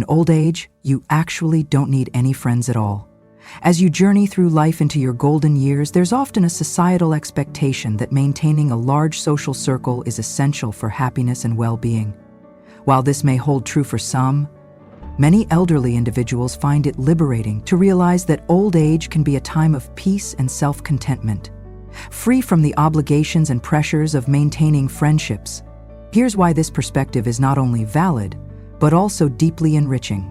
In old age, you actually don't need any friends at all. As you journey through life into your golden years, there's often a societal expectation that maintaining a large social circle is essential for happiness and well-being. While this may hold true for some, many elderly individuals find it liberating to realize that old age can be a time of peace and self-contentment, free from the obligations and pressures of maintaining friendships. Here's why this perspective is not only valid, but also deeply enriching.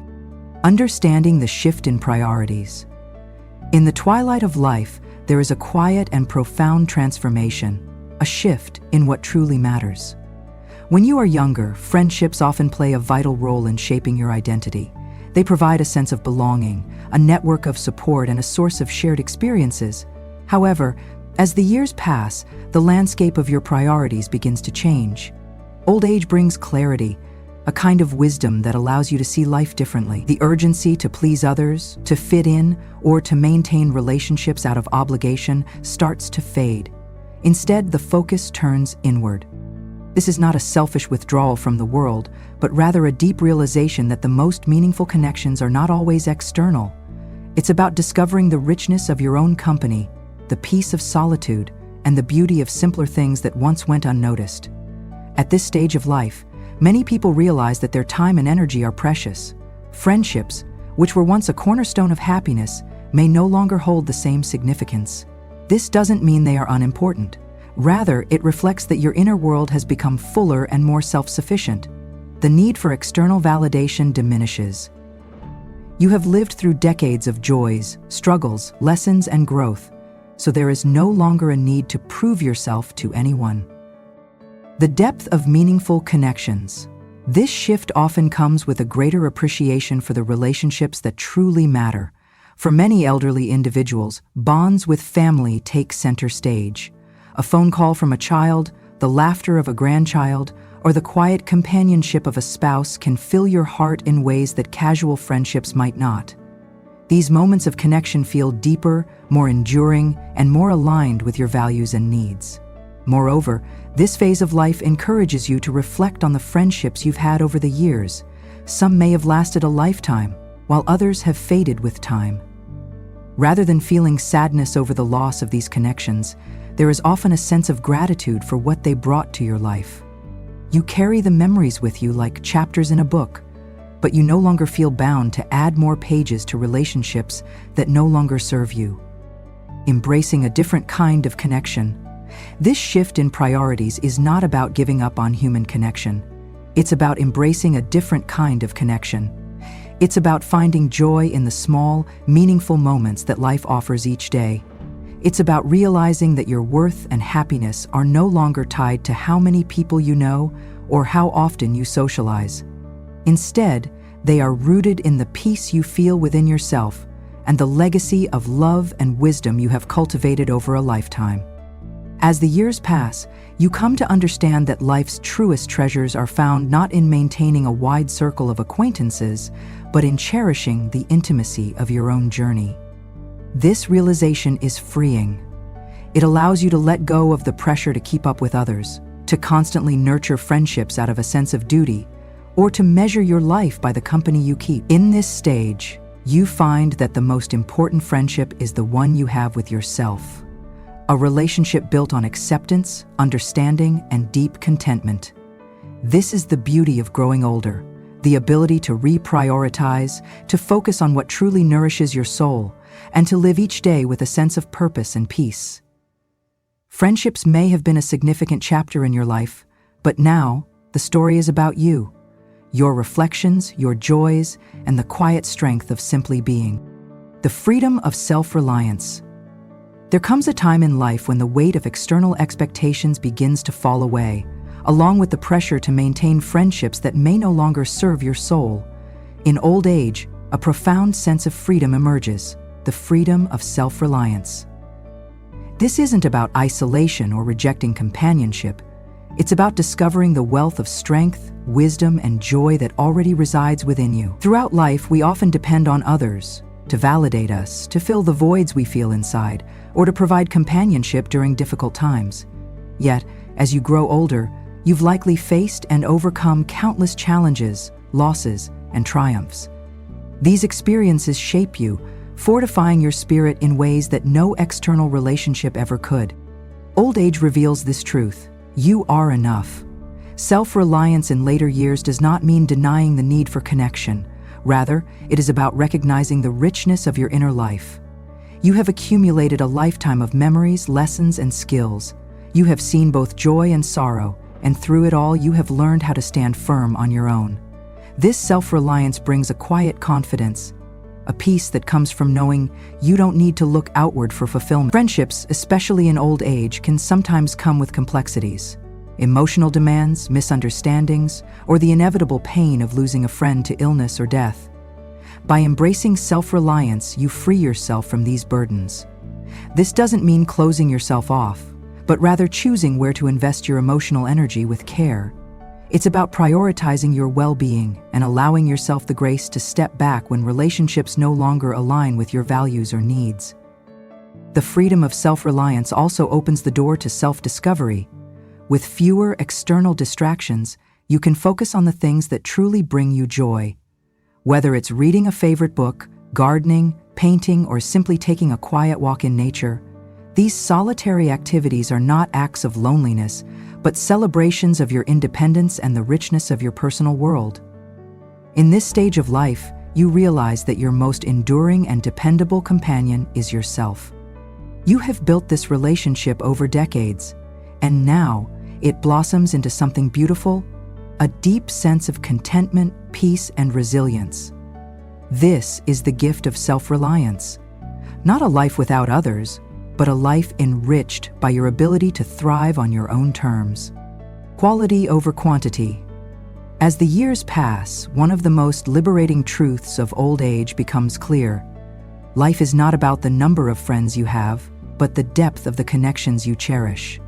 Understanding the shift in priorities. In the twilight of life, there is a quiet and profound transformation, a shift in what truly matters. When you are younger, friendships often play a vital role in shaping your identity. They provide a sense of belonging, a network of support, and a source of shared experiences. However, as the years pass, the landscape of your priorities begins to change. Old age brings clarity, a kind of wisdom that allows you to see life differently. The urgency to please others, to fit in, or to maintain relationships out of obligation starts to fade. Instead, the focus turns inward. This is not a selfish withdrawal from the world, but rather a deep realization that the most meaningful connections are not always external. It's about discovering the richness of your own company, the peace of solitude, and the beauty of simpler things that once went unnoticed. At this stage of life, many people realize that their time and energy are precious. Friendships, which were once a cornerstone of happiness, may no longer hold the same significance. This doesn't mean they are unimportant. Rather, it reflects that your inner world has become fuller and more self-sufficient. The need for external validation diminishes. You have lived through decades of joys, struggles, lessons, and growth, so there is no longer a need to prove yourself to anyone. The depth of meaningful connections. This shift often comes with a greater appreciation for the relationships that truly matter. For many elderly individuals, bonds with family take center stage. A phone call from a child, the laughter of a grandchild, or the quiet companionship of a spouse can fill your heart in ways that casual friendships might not. These moments of connection feel deeper, more enduring, and more aligned with your values and needs. Moreover, this phase of life encourages you to reflect on the friendships you've had over the years. Some may have lasted a lifetime, while others have faded with time. Rather than feeling sadness over the loss of these connections, there is often a sense of gratitude for what they brought to your life. You carry the memories with you like chapters in a book, but you no longer feel bound to add more pages to relationships that no longer serve you. Embracing a different kind of connection. This shift in priorities is not about giving up on human connection. It's about embracing a different kind of connection. It's about finding joy in the small, meaningful moments that life offers each day. It's about realizing that your worth and happiness are no longer tied to how many people you know or how often you socialize. Instead, they are rooted in the peace you feel within yourself and the legacy of love and wisdom you have cultivated over a lifetime. As the years pass, you come to understand that life's truest treasures are found not in maintaining a wide circle of acquaintances, but in cherishing the intimacy of your own journey. This realization is freeing. It allows you to let go of the pressure to keep up with others, to constantly nurture friendships out of a sense of duty, or to measure your life by the company you keep. In this stage, you find that the most important friendship is the one you have with yourself. A relationship built on acceptance, understanding, and deep contentment. This is the beauty of growing older, the ability to reprioritize, to focus on what truly nourishes your soul, and to live each day with a sense of purpose and peace. Friendships may have been a significant chapter in your life, but now the story is about you, your reflections, your joys, and the quiet strength of simply being. The freedom of self-reliance. There comes a time in life when the weight of external expectations begins to fall away, along with the pressure to maintain friendships that may no longer serve your soul. In old age, a profound sense of freedom emerges, the freedom of self-reliance. This isn't about isolation or rejecting companionship. It's about discovering the wealth of strength, wisdom, and joy that already resides within you. Throughout life, we often depend on others to validate us, to fill the voids we feel inside, or to provide companionship during difficult times. Yet, as you grow older, you've likely faced and overcome countless challenges, losses, and triumphs. These experiences shape you, fortifying your spirit in ways that no external relationship ever could. Old age reveals this truth: you are enough. Self-reliance in later years does not mean denying the need for connection. Rather, it is about recognizing the richness of your inner life. You have accumulated a lifetime of memories, lessons, and skills. You have seen both joy and sorrow, and through it all you have learned how to stand firm on your own. This self-reliance brings a quiet confidence, a peace that comes from knowing you don't need to look outward for fulfillment. Friendships, especially in old age, can sometimes come with complexities. Emotional demands, misunderstandings, or the inevitable pain of losing a friend to illness or death. By embracing self-reliance, you free yourself from these burdens. This doesn't mean closing yourself off, but rather choosing where to invest your emotional energy with care. It's about prioritizing your well-being and allowing yourself the grace to step back when relationships no longer align with your values or needs. The freedom of self-reliance also opens the door to self-discovery. With fewer external distractions, you can focus on the things that truly bring you joy. Whether it's reading a favorite book, gardening, painting, or simply taking a quiet walk in nature, these solitary activities are not acts of loneliness, but celebrations of your independence and the richness of your personal world. In this stage of life, you realize that your most enduring and dependable companion is yourself. You have built this relationship over decades, and now it blossoms into something beautiful, a deep sense of contentment, peace, and resilience. This is the gift of self-reliance. Not a life without others, but a life enriched by your ability to thrive on your own terms. Quality over quantity. As the years pass, one of the most liberating truths of old age becomes clear. Life is not about the number of friends you have, but the depth of the connections you cherish.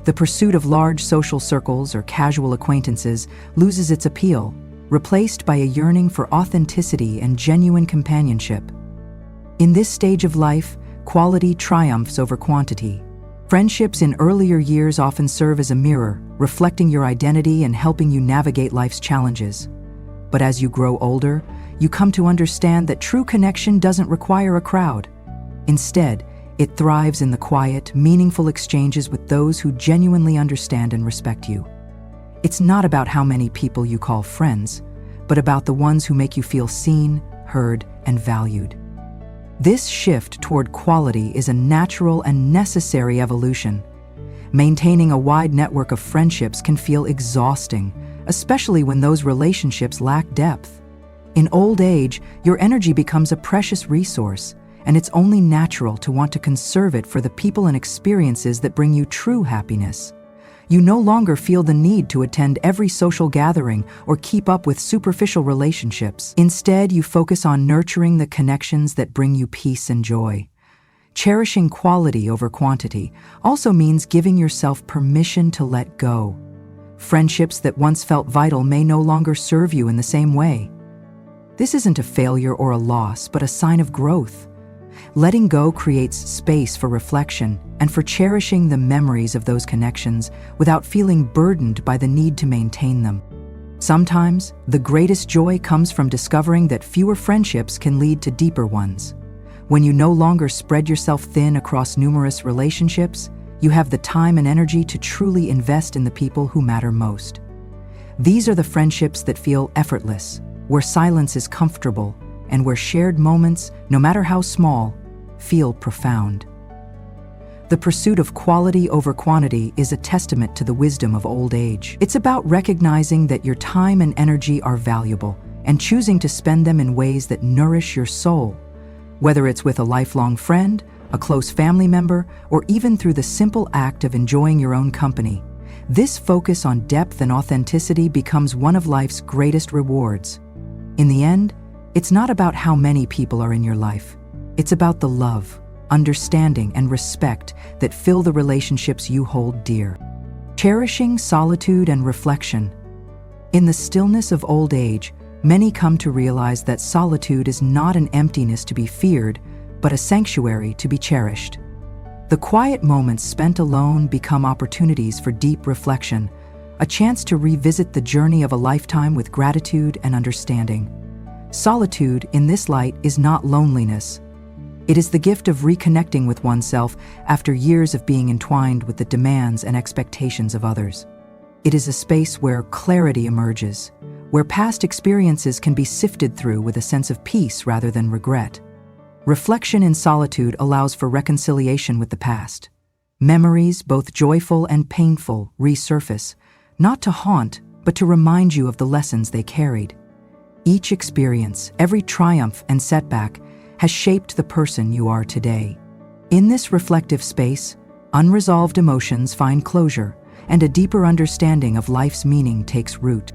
The pursuit of large social circles or casual acquaintances loses its appeal, replaced by a yearning for authenticity and genuine companionship. In this stage of life, quality triumphs over quantity. Friendships in earlier years often serve as a mirror, reflecting your identity and helping you navigate life's challenges. But as you grow older, you come to understand that true connection doesn't require a crowd. Instead, it thrives in the quiet, meaningful exchanges with those who genuinely understand and respect you. It's not about how many people you call friends, but about the ones who make you feel seen, heard, and valued. This shift toward quality is a natural and necessary evolution. Maintaining a wide network of friendships can feel exhausting, especially when those relationships lack depth. In old age, your energy becomes a precious resource, and it's only natural to want to conserve it for the people and experiences that bring you true happiness. You no longer feel the need to attend every social gathering or keep up with superficial relationships. Instead, you focus on nurturing the connections that bring you peace and joy. Cherishing quality over quantity also means giving yourself permission to let go. Friendships that once felt vital may no longer serve you in the same way. This isn't a failure or a loss, but a sign of growth. Letting go creates space for reflection and for cherishing the memories of those connections without feeling burdened by the need to maintain them. Sometimes, the greatest joy comes from discovering that fewer friendships can lead to deeper ones. When you no longer spread yourself thin across numerous relationships, you have the time and energy to truly invest in the people who matter most. These are the friendships that feel effortless, where silence is comfortable, and where shared moments, no matter how small, feel profound. The pursuit of quality over quantity is a testament to the wisdom of old age. It's about recognizing that your time and energy are valuable and choosing to spend them in ways that nourish your soul. Whether it's with a lifelong friend, a close family member, or even through the simple act of enjoying your own company, this focus on depth and authenticity becomes one of life's greatest rewards. In the end, it's not about how many people are in your life. It's about the love, understanding, and respect that fill the relationships you hold dear. Cherishing solitude and reflection. In the stillness of old age, many come to realize that solitude is not an emptiness to be feared, but a sanctuary to be cherished. The quiet moments spent alone become opportunities for deep reflection, a chance to revisit the journey of a lifetime with gratitude and understanding. Solitude, in this light, is not loneliness. It is the gift of reconnecting with oneself after years of being entwined with the demands and expectations of others. It is a space where clarity emerges, where past experiences can be sifted through with a sense of peace rather than regret. Reflection in solitude allows for reconciliation with the past. Memories, both joyful and painful, resurface, not to haunt, but to remind you of the lessons they carried. Each experience, every triumph and setback, has shaped the person you are today. In this reflective space, unresolved emotions find closure, and a deeper understanding of life's meaning takes root.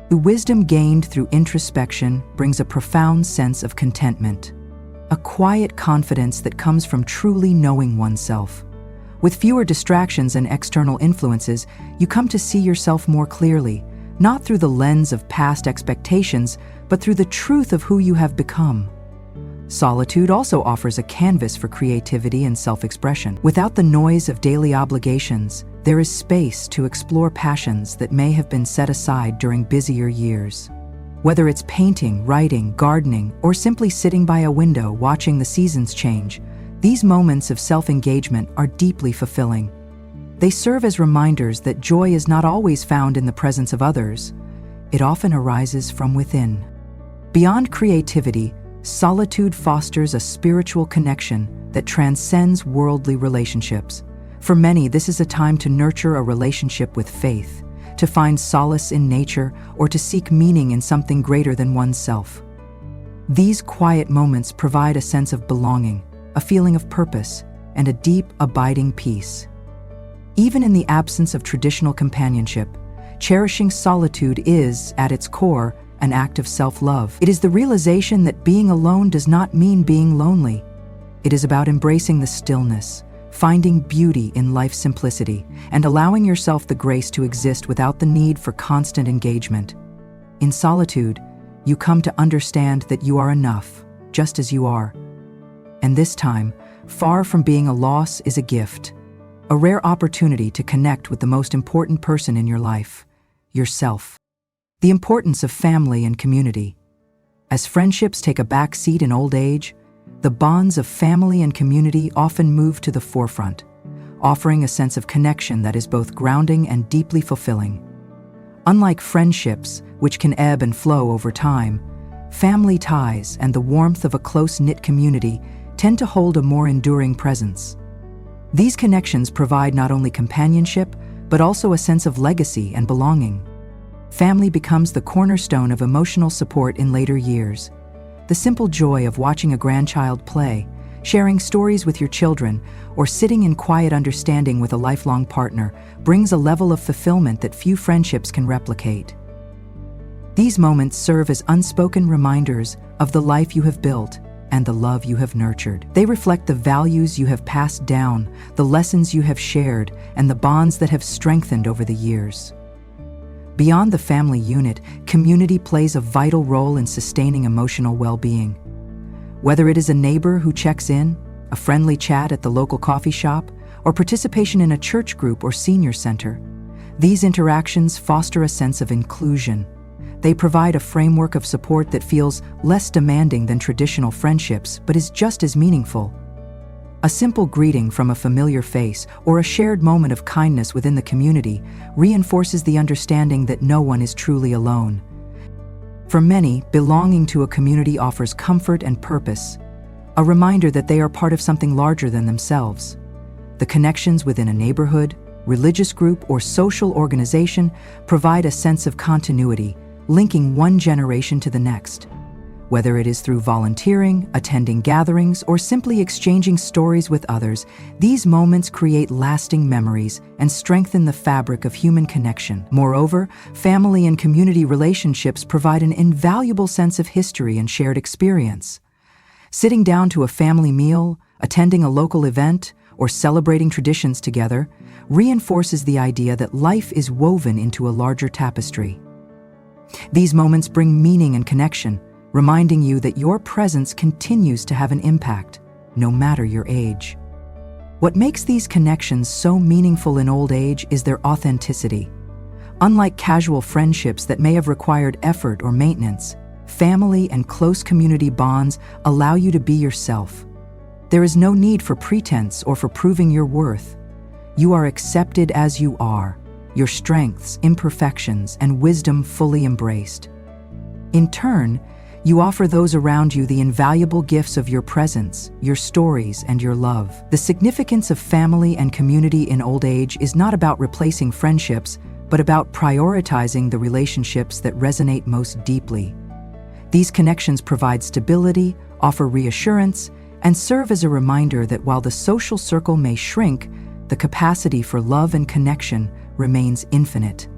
The wisdom gained through introspection brings a profound sense of contentment, a quiet confidence that comes from truly knowing oneself. With fewer distractions and external influences, you come to see yourself more clearly, not through the lens of past expectations, but through the truth of who you have become. Solitude also offers a canvas for creativity and self-expression. Without the noise of daily obligations, there is space to explore passions that may have been set aside during busier years. Whether it's painting, writing, gardening, or simply sitting by a window watching the seasons change, these moments of self-engagement are deeply fulfilling. They serve as reminders that joy is not always found in the presence of others. It often arises from within. Beyond creativity, solitude fosters a spiritual connection that transcends worldly relationships. For many, this is a time to nurture a relationship with faith, to find solace in nature, or to seek meaning in something greater than oneself. These quiet moments provide a sense of belonging, a feeling of purpose, and a deep, abiding peace. Even in the absence of traditional companionship, cherishing solitude is, at its core, an act of self-love. It is the realization that being alone does not mean being lonely. It is about embracing the stillness, finding beauty in life's simplicity, and allowing yourself the grace to exist without the need for constant engagement. In solitude, you come to understand that you are enough, just as you are. And this time, far from being a loss, is a gift, a rare opportunity to connect with the most important person in your life, yourself. The importance of family and community. As friendships take a back seat in old age, the bonds of family and community often move to the forefront, offering a sense of connection that is both grounding and deeply fulfilling. Unlike friendships, which can ebb and flow over time, family ties and the warmth of a close-knit community tend to hold a more enduring presence. These connections provide not only companionship, but also a sense of legacy and belonging. Family becomes the cornerstone of emotional support in later years. The simple joy of watching a grandchild play, sharing stories with your children, or sitting in quiet understanding with a lifelong partner brings a level of fulfillment that few friendships can replicate. These moments serve as unspoken reminders of the life you have built and the love you have nurtured. They reflect the values you have passed down, the lessons you have shared, and the bonds that have strengthened over the years. Beyond the family unit, community plays a vital role in sustaining emotional well-being. Whether it is a neighbor who checks in, a friendly chat at the local coffee shop, or participation in a church group or senior center, these interactions foster a sense of inclusion. They provide a framework of support that feels less demanding than traditional friendships, but is just as meaningful. A simple greeting from a familiar face or a shared moment of kindness within the community reinforces the understanding that no one is truly alone. For many, belonging to a community offers comfort and purpose, a reminder that they are part of something larger than themselves. The connections within a neighborhood, religious group, or social organization provide a sense of continuity, linking one generation to the next. Whether it is through volunteering, attending gatherings, or simply exchanging stories with others, these moments create lasting memories and strengthen the fabric of human connection. Moreover, family and community relationships provide an invaluable sense of history and shared experience. Sitting down to a family meal, attending a local event, or celebrating traditions together reinforces the idea that life is woven into a larger tapestry. These moments bring meaning and connection, reminding you that your presence continues to have an impact, no matter your age. What makes these connections so meaningful in old age is their authenticity. Unlike casual friendships that may have required effort or maintenance, family and close community bonds allow you to be yourself. There is no need for pretense or for proving your worth. You are accepted as you are, your strengths, imperfections, and wisdom fully embraced. In turn, you offer those around you the invaluable gifts of your presence, your stories, and your love. The significance of family and community in old age is not about replacing friendships, but about prioritizing the relationships that resonate most deeply. These connections provide stability, offer reassurance, and serve as a reminder that while the social circle may shrink, the capacity for love and connection remains infinite.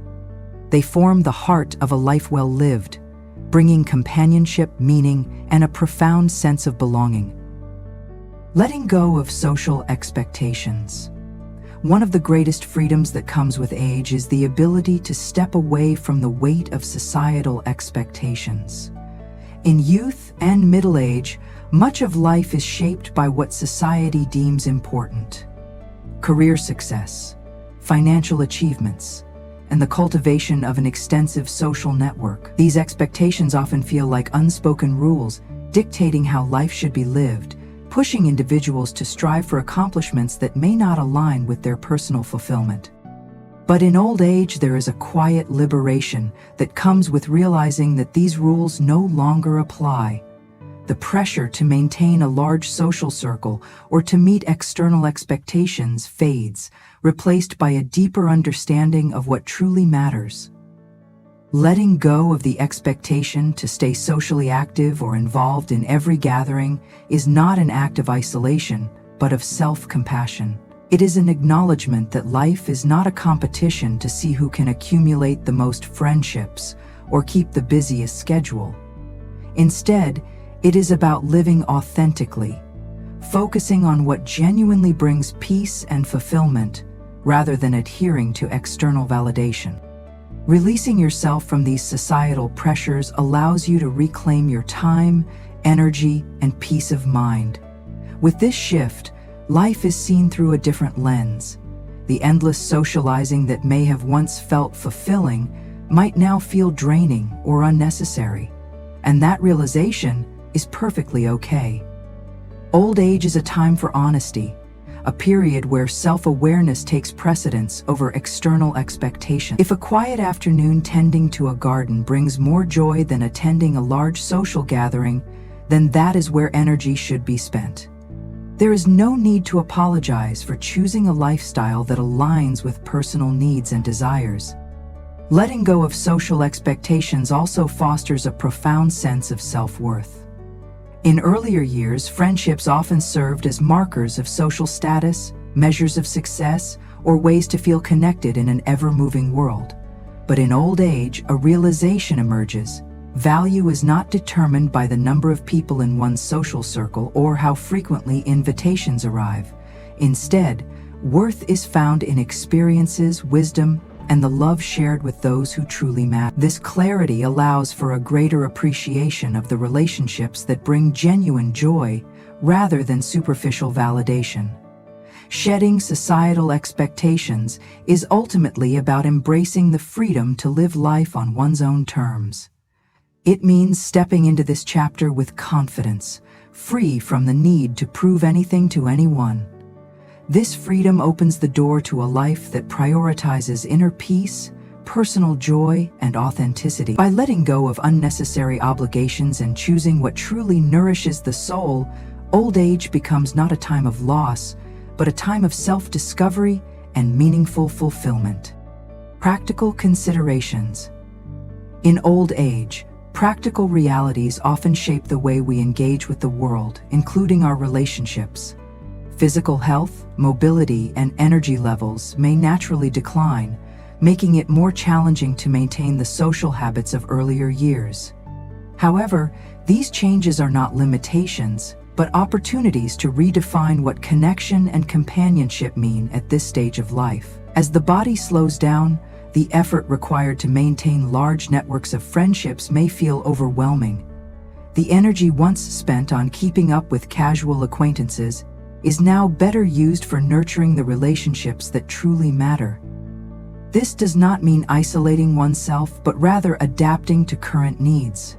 They form the heart of a life well lived, bringing companionship, meaning, and a profound sense of belonging. Letting go of social expectations. One of the greatest freedoms that comes with age is the ability to step away from the weight of societal expectations. In youth and middle age, much of life is shaped by what society deems important. Career success, financial achievements, and the cultivation of an extensive social network. These expectations often feel like unspoken rules, dictating how life should be lived, pushing individuals to strive for accomplishments that may not align with their personal fulfillment. But in old age, there is a quiet liberation that comes with realizing that these rules no longer apply. The pressure to maintain a large social circle or to meet external expectations fades, replaced by a deeper understanding of what truly matters. Letting go of the expectation to stay socially active or involved in every gathering is not an act of isolation, but of self-compassion. It is an acknowledgement that life is not a competition to see who can accumulate the most friendships or keep the busiest schedule. Instead, it is about living authentically, focusing on what genuinely brings peace and fulfillment rather than adhering to external validation. Releasing yourself from these societal pressures allows you to reclaim your time, energy, and peace of mind. With this shift, life is seen through a different lens. The endless socializing that may have once felt fulfilling might now feel draining or unnecessary. And that realization is perfectly okay. Old age is a time for honesty, a period where self-awareness takes precedence over external expectations. If a quiet afternoon tending to a garden brings more joy than attending a large social gathering, then that is where energy should be spent. There is no need to apologize for choosing a lifestyle that aligns with personal needs and desires. Letting go of social expectations also fosters a profound sense of self-worth. In earlier years, friendships often served as markers of social status, measures of success, or ways to feel connected in an ever-moving world. But in old age, a realization emerges. Value is not determined by the number of people in one's social circle or how frequently invitations arrive. Instead, worth is found in experiences, wisdom, and the love shared with those who truly matter. This clarity allows for a greater appreciation of the relationships that bring genuine joy rather than superficial validation. Shedding societal expectations is ultimately about embracing the freedom to live life on one's own terms. It means stepping into this chapter with confidence, free from the need to prove anything to anyone. This freedom opens the door to a life that prioritizes inner peace, personal joy, and authenticity. By letting go of unnecessary obligations and choosing what truly nourishes the soul, old age becomes not a time of loss, but a time of self-discovery and meaningful fulfillment. Practical considerations. In old age, practical realities often shape the way we engage with the world, including our relationships. Physical health, mobility, and energy levels may naturally decline, making it more challenging to maintain the social habits of earlier years. However, these changes are not limitations, but opportunities to redefine what connection and companionship mean at this stage of life. As the body slows down, the effort required to maintain large networks of friendships may feel overwhelming. The energy once spent on keeping up with casual acquaintances is now better used for nurturing the relationships that truly matter. This does not mean isolating oneself, but rather adapting to current needs.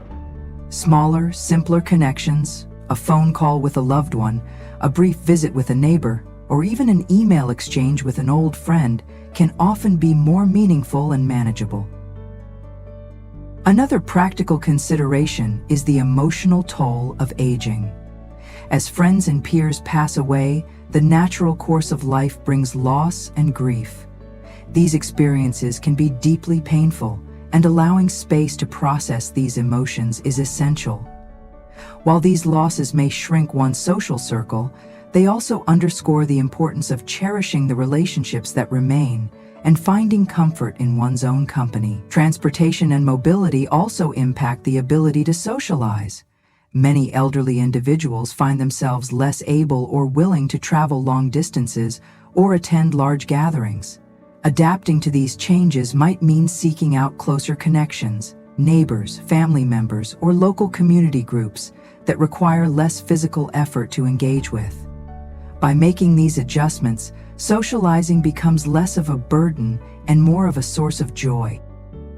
Smaller, simpler connections, a phone call with a loved one, a brief visit with a neighbor, or even an email exchange with an old friend can often be more meaningful and manageable. Another practical consideration is the emotional toll of aging. As friends and peers pass away, the natural course of life brings loss and grief. These experiences can be deeply painful, and allowing space to process these emotions is essential. While these losses may shrink one's social circle, they also underscore the importance of cherishing the relationships that remain and finding comfort in one's own company. Transportation and mobility also impact the ability to socialize. Many elderly individuals find themselves less able or willing to travel long distances or attend large gatherings. Adapting to these changes might mean seeking out closer connections, neighbors, family members, or local community groups that require less physical effort to engage with. By making these adjustments, socializing becomes less of a burden and more of a source of joy.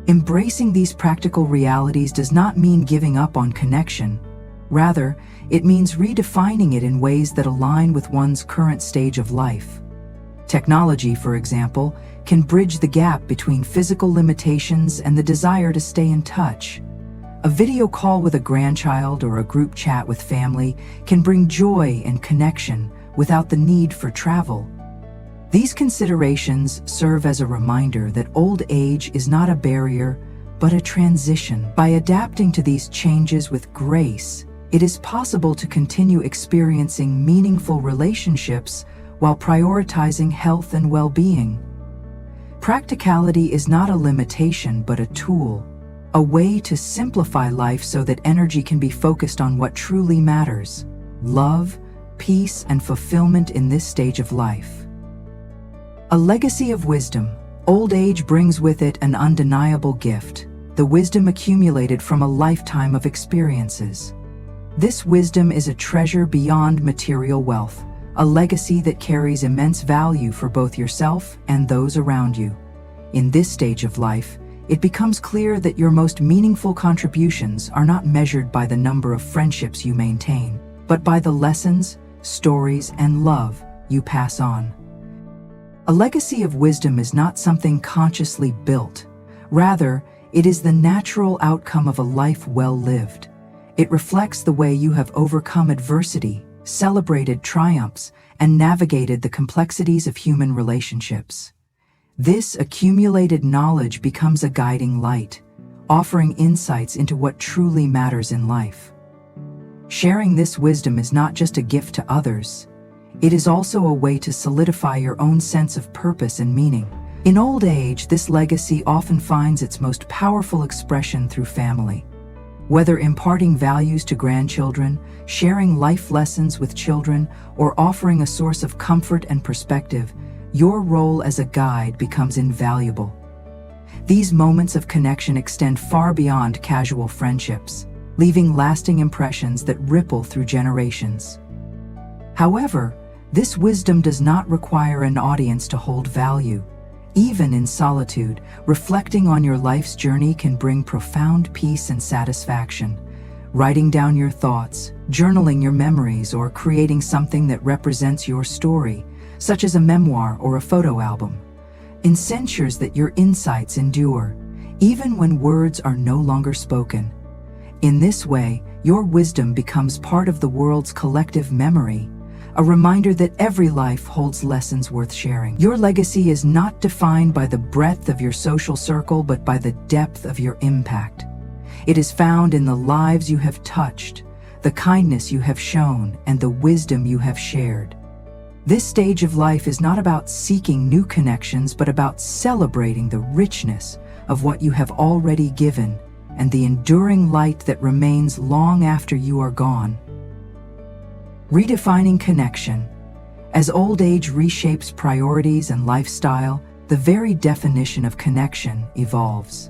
Embracing these practical realities does not mean giving up on connection. Rather, it means redefining it in ways that align with one's current stage of life. Technology, for example, can bridge the gap between physical limitations and the desire to stay in touch. A video call with a grandchild or a group chat with family can bring joy and connection without the need for travel. These considerations serve as a reminder that old age is not a barrier, but a transition. By adapting to these changes with grace, it is possible to continue experiencing meaningful relationships while prioritizing health and well-being. Practicality is not a limitation, but a tool, a way to simplify life so that energy can be focused on what truly matters: love, peace, and fulfillment in this stage of life. A legacy of wisdom. Old age brings with it an undeniable gift, the wisdom accumulated from a lifetime of experiences. This wisdom is a treasure beyond material wealth, a legacy that carries immense value for both yourself and those around you. In this stage of life, it becomes clear that your most meaningful contributions are not measured by the number of friendships you maintain, but by the lessons, stories, and love you pass on. A legacy of wisdom is not something consciously built. Rather, it is the natural outcome of a life well lived. It reflects the way you have overcome adversity, celebrated triumphs, and navigated the complexities of human relationships. This accumulated knowledge becomes a guiding light, offering insights into what truly matters in life. Sharing this wisdom is not just a gift to others, it is also a way to solidify your own sense of purpose and meaning. In old age, this legacy often finds its most powerful expression through family. Whether imparting values to grandchildren, sharing life lessons with children, or offering a source of comfort and perspective, your role as a guide becomes invaluable. These moments of connection extend far beyond casual friendships, leaving lasting impressions that ripple through generations. However, this wisdom does not require an audience to hold value. Even in solitude, reflecting on your life's journey can bring profound peace and satisfaction. Writing down your thoughts, journaling your memories, or creating something that represents your story, such as a memoir or a photo album, ensures that your insights endure, even when words are no longer spoken. In this way, your wisdom becomes part of the world's collective memory, a reminder that every life holds lessons worth sharing. Your legacy is not defined by the breadth of your social circle, but by the depth of your impact. It is found in the lives you have touched, the kindness you have shown, and the wisdom you have shared. This stage of life is not about seeking new connections, but about celebrating the richness of what you have already given and the enduring light that remains long after you are gone. Redefining connection. As old age reshapes priorities and lifestyle, the very definition of connection evolves.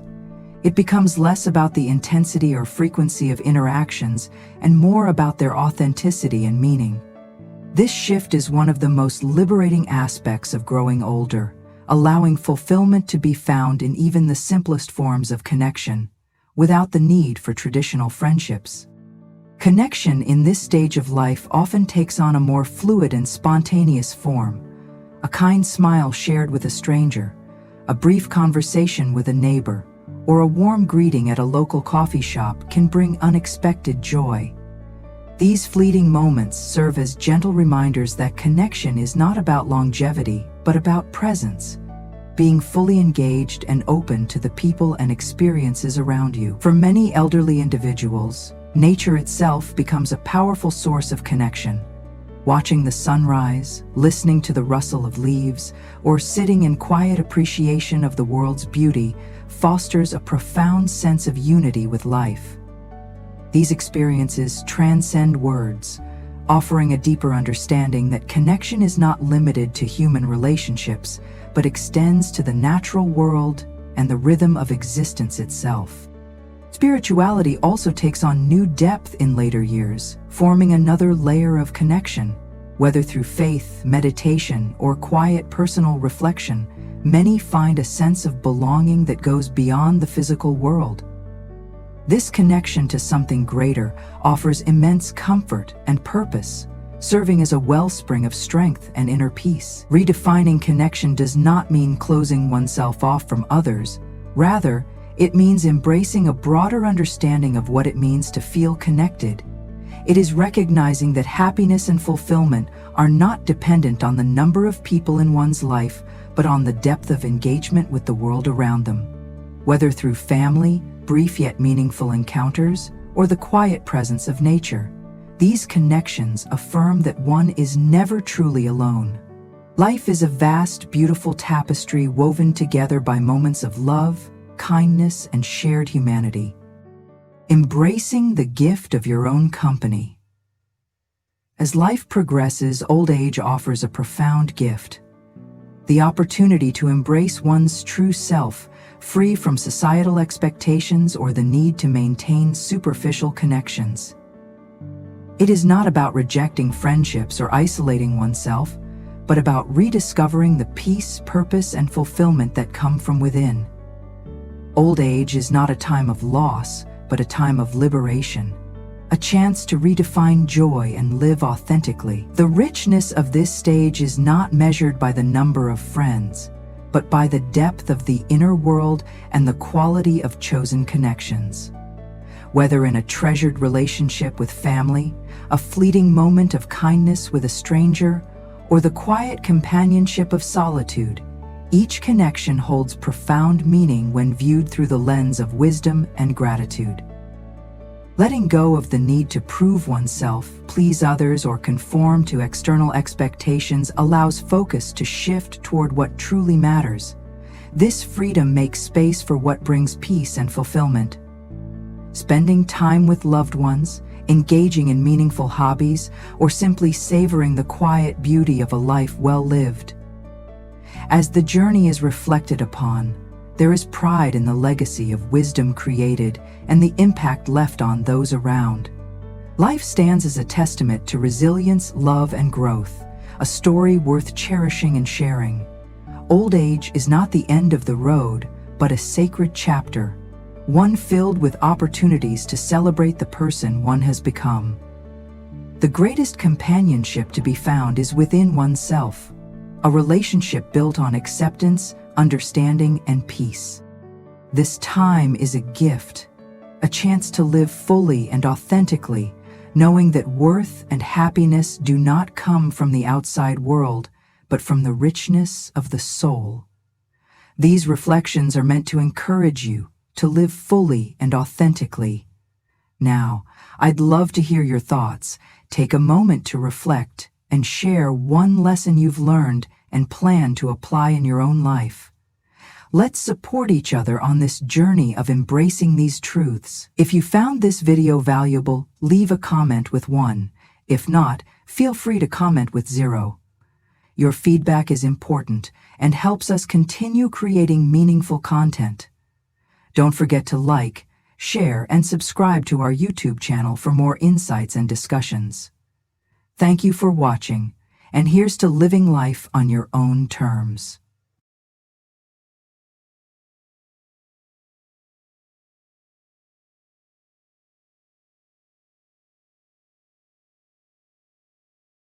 It becomes less about the intensity or frequency of interactions and more about their authenticity and meaning. This shift is one of the most liberating aspects of growing older, allowing fulfillment to be found in even the simplest forms of connection, without the need for traditional friendships. Connection in this stage of life often takes on a more fluid and spontaneous form. A kind smile shared with a stranger, a brief conversation with a neighbor, or a warm greeting at a local coffee shop can bring unexpected joy. These fleeting moments serve as gentle reminders that connection is not about longevity, but about presence, being fully engaged and open to the people and experiences around you. For many elderly individuals, nature itself becomes a powerful source of connection. Watching the sunrise, listening to the rustle of leaves, or sitting in quiet appreciation of the world's beauty fosters a profound sense of unity with life. These experiences transcend words, offering a deeper understanding that connection is not limited to human relationships, but extends to the natural world and the rhythm of existence itself. Spirituality also takes on new depth in later years, forming another layer of connection. Whether through faith, meditation, or quiet personal reflection, many find a sense of belonging that goes beyond the physical world. This connection to something greater offers immense comfort and purpose, serving as a wellspring of strength and inner peace. Redefining connection does not mean closing oneself off from others. Rather, it means embracing a broader understanding of what it means to feel connected. It is recognizing that happiness and fulfillment are not dependent on the number of people in one's life, but on the depth of engagement with the world around them. Whether through family, brief yet meaningful encounters, or the quiet presence of nature, these connections affirm that one is never truly alone. Life is a vast, beautiful tapestry woven together by moments of love, kindness, and shared humanity. Embracing the gift of your own company. As life progresses, old age offers a profound gift: the opportunity to embrace one's true self, free from societal expectations or the need to maintain superficial connections. It is not about rejecting friendships or isolating oneself, but about rediscovering the peace, purpose, and fulfillment that come from within. Old age is not a time of loss, but a time of liberation, a chance to redefine joy and live authentically. The richness of this stage is not measured by the number of friends, but by the depth of the inner world and the quality of chosen connections. Whether in a treasured relationship with family, a fleeting moment of kindness with a stranger, or the quiet companionship of solitude, each connection holds profound meaning when viewed through the lens of wisdom and gratitude. Letting go of the need to prove oneself, please others, or conform to external expectations allows focus to shift toward what truly matters. This freedom makes space for what brings peace and fulfillment. Spending time with loved ones, engaging in meaningful hobbies, or simply savoring the quiet beauty of a life well lived. As the journey is reflected upon, there is pride in the legacy of wisdom created and the impact left on those around. Life stands as a testament to resilience, love, and growth, a story worth cherishing and sharing. Old age is not the end of the road, but a sacred chapter, one filled with opportunities to celebrate the person one has become. The greatest companionship to be found is within oneself, a relationship built on acceptance, understanding, and peace. This time is a gift, a chance to live fully and authentically, knowing that worth and happiness do not come from the outside world, but from the richness of the soul. These reflections are meant to encourage you to live fully and authentically. Now, I'd love to hear your thoughts. Take a moment to reflect and share one lesson you've learned and plan to apply in your own life. Let's support each other on this journey of embracing these truths. If you found this video valuable, leave a comment with 1. If not, feel free to comment with 0. Your feedback is important and helps us continue creating meaningful content. Don't forget to like, share, and subscribe to our YouTube channel for more insights and discussions. Thank you for watching, and here's to living life on your own terms.